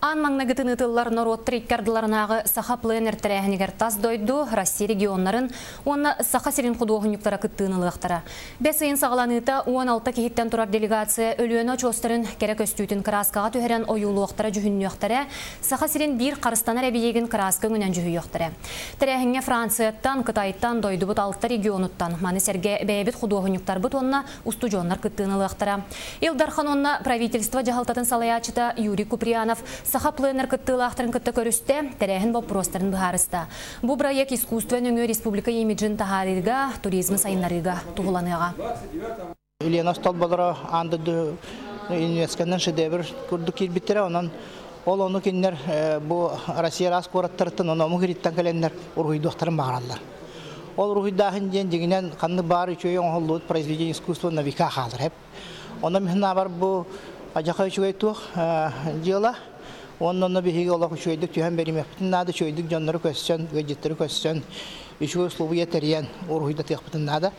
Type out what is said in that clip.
Ан маңнагытын ытыллар нороттыр иккардыларынағы саха пленер тәрәхінігер тас дойду Россия регионларын онна саха сирин худуғынюктара кыттыынылықтара. Бәс ыйын сағаланыта 16 кехиттен турар делегация өліөні чостарын керек өстүйтін краскаға түхерен ойулуқтара жүхіннюқтара саха сирин бір қарыстанар әбейегін краска өңінен жүхүйіқтара. Тәрәхінге Францияттан, Кытайттан дойду бұт 6 регионуттан маны сәрге бәйбіт худуғынюктар бұт онна усту жонлар кыттыынылықтара. Илдархан онна правительство жағалтатын салаячыта Юрий Куприянов саха пленер кыттылақтарын кытты көрісті, тәрәхін вопростарын бұхарыста. Бұ проект искусствен өңі республика имиджін тахарыға, туризмы сайынларыға туғыланыға. Елена Столбалара андыды университеттен шедевр күрді келбеттері, онан ол оны кеннер бұл Россия рас қораттырытын, оны мұғыриттен кәленлер ұрғыйдуқтарын бағаралар. Ол ұрғыйдағын ден дегінен қанды бар үшөй оңғылуыд произведение искусства на века қалыр. Оны мехна бар бұл ажақа үшөй туқ жела. Оннан бихиге олақ үшөйдік түйен берімеппітін нады шөйдік жонлары көссен, өйдеттері көссен, үшөй ұслуы етерген ұрғыйда теқпітін нады.